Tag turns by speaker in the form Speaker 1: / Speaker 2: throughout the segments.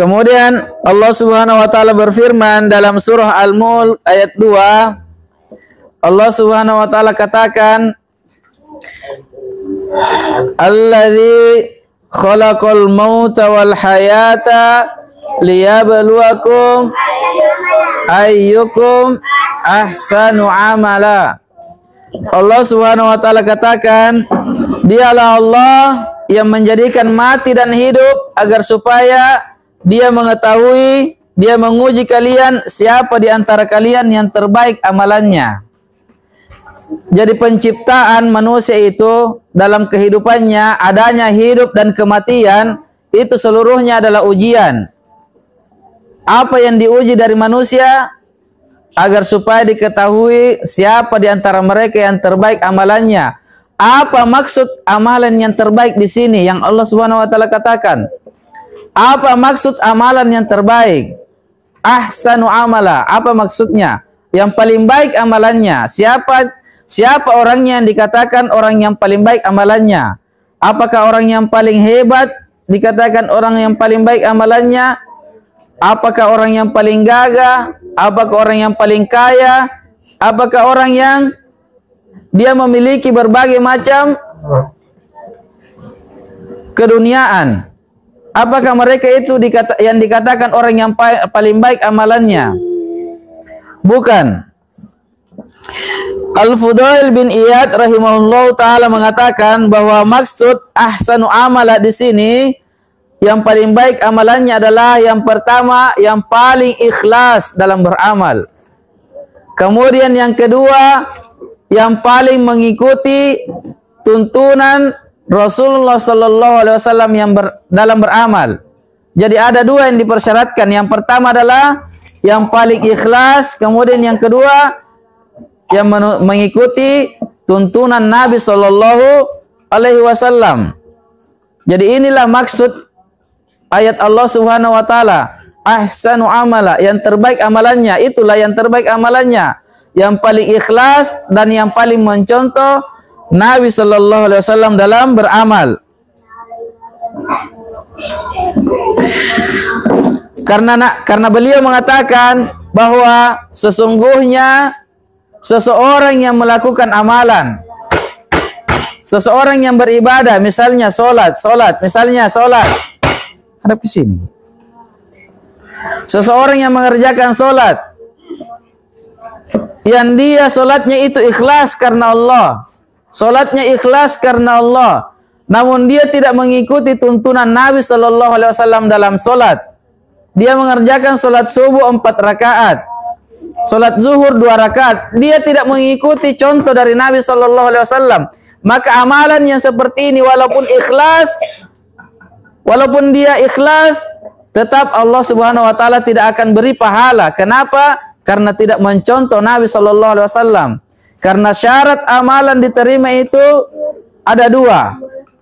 Speaker 1: Kemudian Allah Subhanahu wa taala berfirman dalam surah Al-Mulk ayat 2. Allah Subhanahu wa taala katakan, Allazi khalaqal mauta wal hayata liyabluwakum ayyukum ahsanu amala. Allah Subhanahu wa taala katakan, Dialah Allah yang menjadikan mati dan hidup agar supaya Dia mengetahui, Dia menguji kalian siapa di antara kalian yang terbaik amalannya. Jadi penciptaan manusia itu dalam kehidupannya, adanya hidup dan kematian, itu seluruhnya adalah ujian. Apa yang diuji dari manusia? Agar supaya diketahui siapa di antara mereka yang terbaik amalannya. Apa maksud amalan yang terbaik di sini yang Allah Subhanahu wa taala katakan? Apa maksud amalan yang terbaik? Ahsanu amala. Apa maksudnya? Yang paling baik amalannya. Siapa orangnya yang dikatakan orang yang paling baik amalannya? Apakah orang yang paling hebat dikatakan orang yang paling baik amalannya? Apakah orang yang paling gagah? Apakah orang yang paling kaya? Apakah orang yang dia memiliki berbagai macam keduniaan? Apakah mereka itu yang dikatakan orang yang paling baik amalannya? Bukan. Al-Fudail bin Iyad rahimahullah taala mengatakan bahwa maksud ahsanu amala di sini yang paling baik amalannya adalah yang pertama yang paling ikhlas dalam beramal. Kemudian yang kedua yang paling mengikuti tuntunan Rasulullah sallallahu alaihi wasallam yang dalam beramal. Jadi ada dua yang dipersyaratkan. Yang pertama adalah yang paling ikhlas, kemudian yang kedua yang mengikuti tuntunan Nabi sallallahu alaihi wasallam. Jadi inilah maksud ayat Allah Subhanahu wa taala, ahsanu amala, yang terbaik amalannya, itulah yang terbaik amalannya, yang paling ikhlas dan yang paling mencontoh Nabi sallallahu alaihi wasallam dalam beramal. Karena beliau mengatakan bahwa sesungguhnya seseorang yang melakukan amalan, seseorang yang beribadah, misalnya solat, hadap ke sini. Seseorang yang mengerjakan solat, yang dia solatnya itu ikhlas karena Allah, solatnya ikhlas karena Allah, namun dia tidak mengikuti tuntunan Nabi Sallallahu Alaihi Wasallam dalam solat. Dia mengerjakan solat subuh 4 rakaat, solat zuhur 2 rakaat. Dia tidak mengikuti contoh dari Nabi Sallallahu Alaihi Wasallam. Maka amalan yang seperti ini walaupun dia ikhlas, tetap Allah Subhanahu Wa Taala tidak akan beri pahala. Kenapa? Karena tidak mencontoh Nabi Sallallahu Alaihi Wasallam. Karena syarat amalan diterima itu ada dua.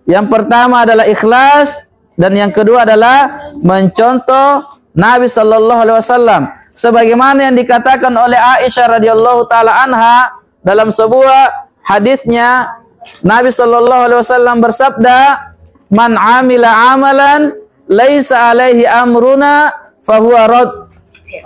Speaker 1: Yang pertama adalah ikhlas dan yang kedua adalah mencontoh Nabi Sallallahu Alaihi Wasallam. Sebagaimana yang dikatakan oleh Aisyah radhiyallahu taala anha dalam sebuah hadisnya, Nabi Sallallahu Alaihi Wasallam bersabda, "Man amila amalan laisa alaihi amruna fahuwa rad."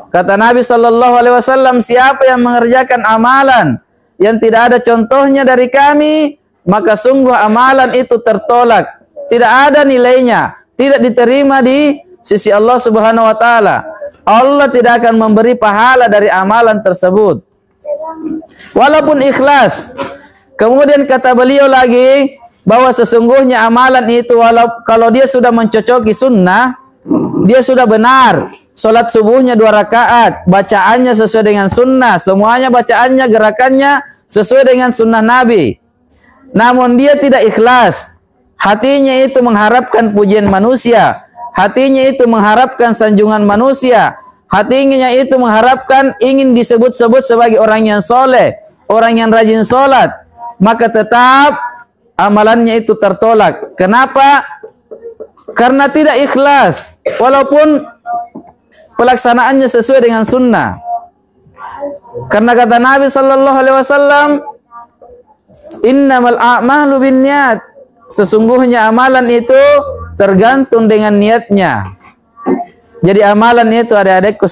Speaker 1: Kata Nabi Sallallahu Alaihi Wasallam, siapa yang mengerjakan amalan yang tidak ada contohnya dari kami, maka sungguh amalan itu tertolak, tidak ada nilainya, tidak diterima di sisi Allah Subhanahu wa taala. Allah tidak akan memberi pahala dari amalan tersebut walaupun ikhlas. Kemudian kata beliau lagi bahwa sesungguhnya amalan itu kalau dia sudah mencocoki sunnah, dia sudah benar. Salat subuhnya 2 rakaat, bacaannya sesuai dengan sunnah, semuanya bacaannya, gerakannya sesuai dengan sunnah Nabi. Namun dia tidak ikhlas, hatinya itu mengharapkan pujian manusia, hatinya itu mengharapkan sanjungan manusia, hatinya itu mengharapkan ingin disebut-sebut sebagai orang yang soleh, orang yang rajin sholat, maka tetap amalannya itu tertolak. Kenapa? Karena tidak ikhlas, walaupun pelaksanaannya sesuai dengan sunnah. Karena kata Nabi Sallallahu Alaihi Wasallam, innamal a'malu binniyat, sesungguhnya amalan itu tergantung dengan niatnya. Jadi amalan itu adik-adikku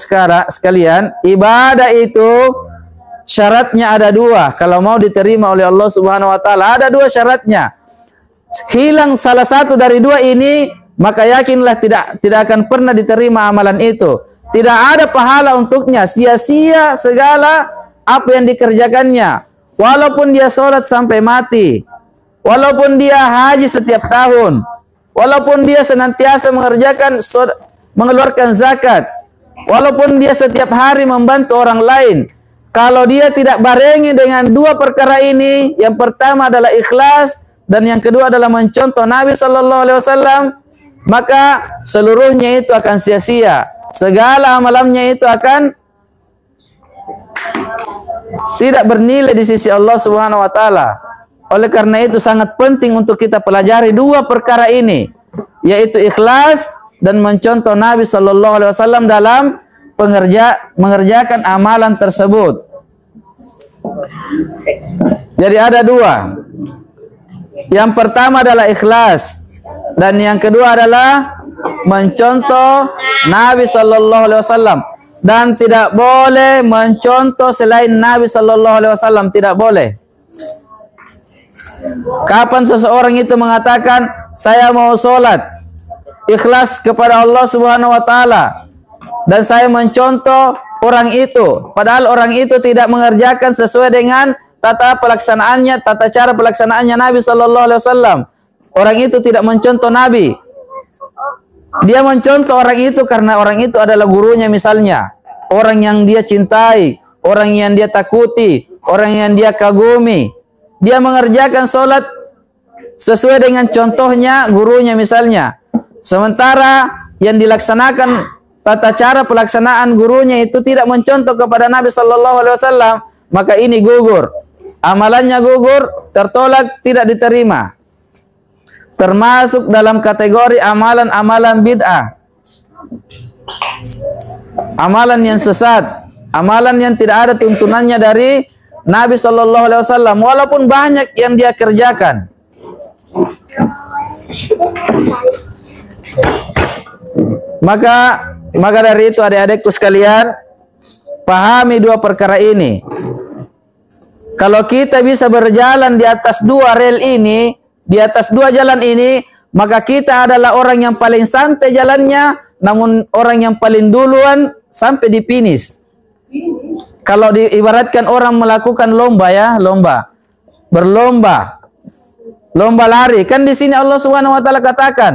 Speaker 1: sekalian, ibadah itu syaratnya ada dua. Kalau mau diterima oleh Allah Subhanahu wa taala, ada dua syaratnya. Hilang salah satu dari dua ini, maka yakinlah tidak akan pernah diterima amalan itu. Tidak ada pahala untuknya, sia-sia segala apa yang dikerjakannya. Walaupun dia sholat sampai mati, walaupun dia haji setiap tahun, walaupun dia senantiasa mengeluarkan zakat, walaupun dia setiap hari membantu orang lain, kalau dia tidak barengi dengan dua perkara ini, yang pertama adalah ikhlas dan yang kedua adalah mencontoh Nabi Sallallahu Alaihi Wasallam, maka seluruhnya itu akan sia-sia. Segala amalannya itu akan tidak bernilai di sisi Allah Subhanahu wa taala. Oleh karena itu sangat penting untuk kita pelajari dua perkara ini, yaitu ikhlas dan mencontoh Nabi Sallallahu Alaihi Wasallam dalam mengerjakan amalan tersebut. Jadi ada dua. Yang pertama adalah ikhlas dan yang kedua adalah mencontoh Nabi Sallallahu Alaihi Wasallam. Dan tidak boleh mencontoh selain Nabi Sallallahu Alaihi Wasallam, tidak boleh. Kapan seseorang itu mengatakan saya mau sholat ikhlas kepada Allah Subhanahu Wa Taala dan saya mencontoh orang itu, padahal orang itu tidak mengerjakan sesuai dengan tata cara pelaksanaannya Nabi Sallallahu Alaihi Wasallam. Orang itu tidak mencontoh Nabi. Dia mencontoh orang itu karena orang itu adalah gurunya misalnya. Orang yang dia cintai, orang yang dia takuti, orang yang dia kagumi. Dia mengerjakan sholat sesuai dengan contohnya gurunya misalnya. Sementara yang dilaksanakan tata cara pelaksanaan gurunya itu tidak mencontoh kepada Nabi Sallallahu Alaihi Wasallam, maka ini gugur. Amalannya gugur, tertolak, tidak diterima. Termasuk dalam kategori amalan-amalan bid'ah, amalan yang sesat, amalan yang tidak ada tuntunannya dari Nabi Sallallahu Alaihi Wasallam, walaupun banyak yang dia kerjakan. Maka dari itu adik-adikku sekalian, pahami dua perkara ini. Kalau kita bisa berjalan di atas dua rel ini, di atas dua jalan ini, maka kita adalah orang yang paling santai jalannya, namun orang yang paling duluan sampai di finish. Kalau diibaratkan orang melakukan lomba ya, berlomba, lomba lari. Kan di sini Allah Subhanahu Wa Taala katakan,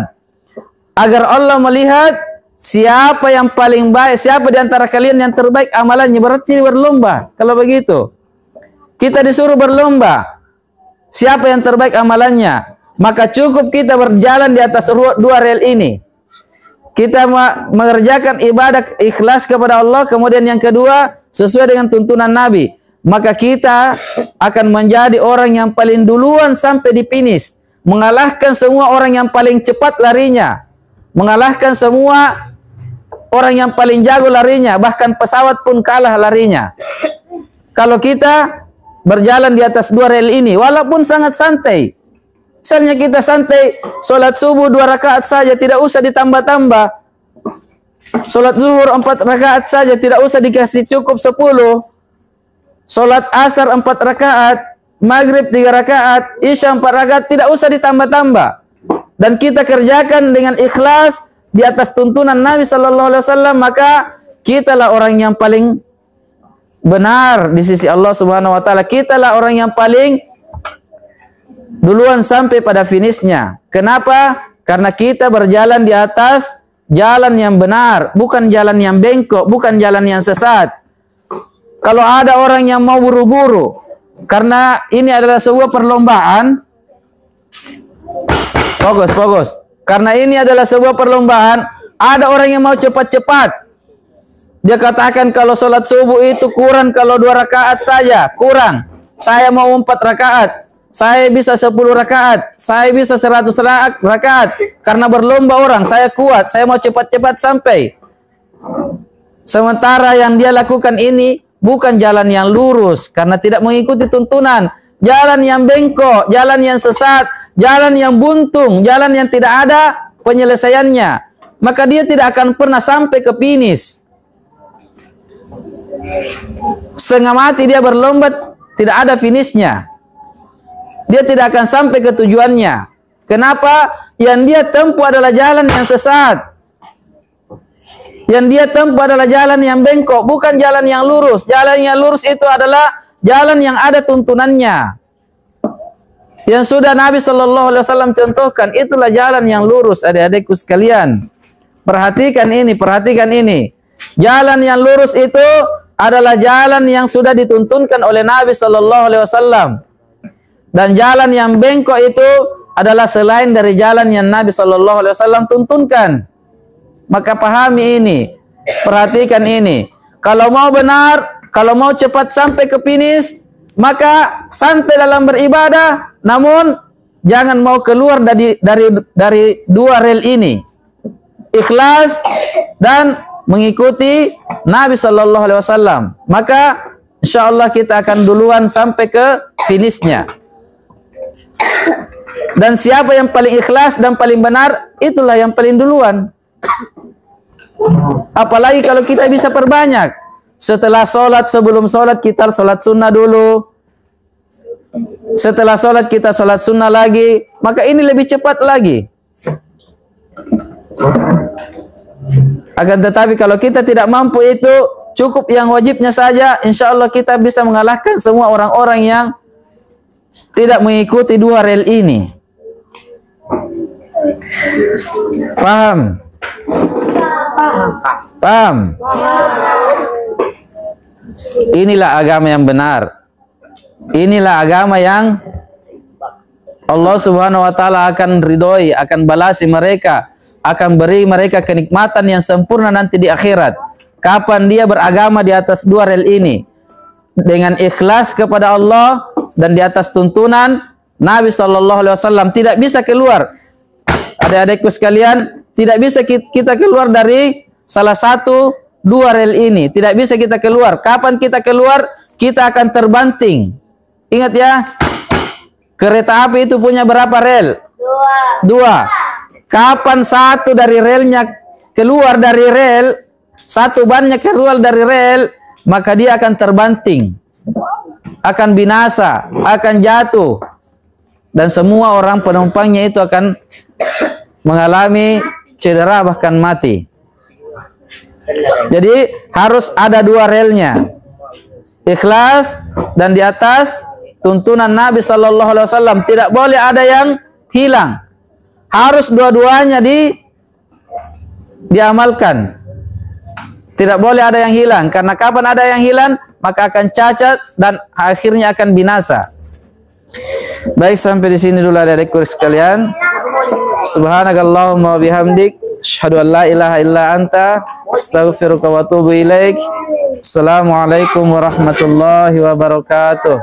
Speaker 1: agar Allah melihat siapa yang paling baik, siapa di antara kalian yang terbaik amalannya, berarti berlomba. Kalau begitu, kita disuruh berlomba. Siapa yang terbaik amalannya? Maka cukup kita berjalan di atas dua rel ini. Kita mengerjakan ibadah ikhlas kepada Allah, kemudian yang kedua sesuai dengan tuntunan Nabi. Maka kita akan menjadi orang yang paling duluan sampai di finish, mengalahkan semua orang yang paling cepat larinya, mengalahkan semua orang yang paling jago larinya, bahkan pesawat pun kalah larinya. Kalau kita berjalan di atas dua rel ini, walaupun sangat santai. Misalnya kita santai, sholat subuh 2 rakaat saja, tidak usah ditambah-tambah. Sholat zuhur 4 rakaat saja, tidak usah dikasih cukup 10. Sholat asar 4 rakaat, maghrib 3 rakaat, isya 4 rakaat, tidak usah ditambah-tambah. Dan kita kerjakan dengan ikhlas di atas tuntunan Nabi Sallallahu Alaihi Wasallam, maka kitalah orang yang paling benar di sisi Allah Subhanahu Wa Taala. Kitalah orang yang paling duluan sampai pada finishnya. Kenapa? Karena kita berjalan di atas jalan yang benar, bukan jalan yang bengkok, bukan jalan yang sesat. Kalau ada orang yang mau buru-buru, karena ini adalah sebuah perlombaan, fokus. Karena ini adalah sebuah perlombaan, ada orang yang mau cepat-cepat. Dia katakan kalau sholat subuh itu kurang, kalau 2 rakaat saja, kurang. Saya mau 4 rakaat. Saya bisa 10 rakaat. Saya bisa 100 rakaat. Karena berlomba orang, saya kuat. Saya mau cepat-cepat sampai. Sementara yang dia lakukan ini bukan jalan yang lurus, karena tidak mengikuti tuntunan. Jalan yang bengkok, jalan yang sesat, jalan yang buntung, jalan yang tidak ada penyelesaiannya. maka dia tidak akan pernah sampai ke finish. Setengah mati dia berlomba, tidak ada finishnya. Dia tidak akan sampai ke tujuannya. Kenapa? Yang dia tempuh adalah jalan yang sesat. Yang dia tempuh adalah jalan yang bengkok, bukan jalan yang lurus. Jalan yang lurus itu adalah jalan yang ada tuntunannya. Yang sudah Nabi Shallallahu Alaihi Wasallam contohkan, itulah jalan yang lurus, adik-adikku sekalian. Perhatikan ini, perhatikan ini. Jalan yang lurus itu adalah jalan yang sudah dituntunkan oleh Nabi Shallallahu Alaihi Wasallam. Dan jalan yang bengkok itu adalah selain dari jalan yang Nabi Shallallahu Alaihi Wasallam tuntunkan. Maka pahami ini, perhatikan ini. Kalau mau benar, kalau mau cepat sampai ke finish, maka santai dalam beribadah, namun jangan mau keluar dari dua rel ini. Ikhlas dan mengikuti Nabi Shallallahu Alaihi Wasallam. Maka insya Allah kita akan duluan sampai ke finishnya. Dan siapa yang paling ikhlas dan paling benar, itulah yang paling duluan. Apalagi kalau kita bisa perbanyak. Setelah sholat, sebelum sholat kita sholat sunnah dulu. Setelah sholat kita sholat sunnah lagi. Maka ini lebih cepat lagi. Akan tetapi kalau kita tidak mampu itu, cukup yang wajibnya saja, insya Allah kita bisa mengalahkan semua orang-orang yang tidak mengikuti dua rel ini. Paham? Paham? Inilah agama yang benar. Inilah agama yang Allah Subhanahu wa taala akan ridhoi, akan balasi mereka, akan beri mereka kenikmatan yang sempurna nanti di akhirat. Kapan dia beragama di atas dua rel ini dengan ikhlas kepada Allah dan di atas tuntunan Nabi Shallallahu Alaihi Wasallam, tidak bisa keluar. Adik-adikku sekalian, tidak bisa kita keluar dari salah satu dua rel ini. Tidak bisa kita keluar. Kapan kita keluar, kita akan terbanting. Ingat ya, kereta api itu punya berapa rel? Dua. Kapan satu dari relnya keluar dari rel, satu bannya keluar dari rel, maka dia akan terbanting, akan binasa, akan jatuh, dan semua orang penumpangnya itu akan mengalami cedera bahkan mati. Jadi harus ada dua relnya, ikhlas dan di atas tuntunan Nabi Shallallahu Alaihi Wasallam. Tidak boleh ada yang hilang, harus dua-duanya diamalkan. Tidak boleh ada yang hilang, karena kapan ada yang hilang maka akan cacat dan akhirnya akan binasa. Baik, sampai di sini dulu adik-adikku sekalian. Subhanakallahumma wa bihamdik, asyhadu an la ilaha illa anta, astaghfiruka wa atubu ilaik. Assalamualaikum warahmatullahi wabarakatuh.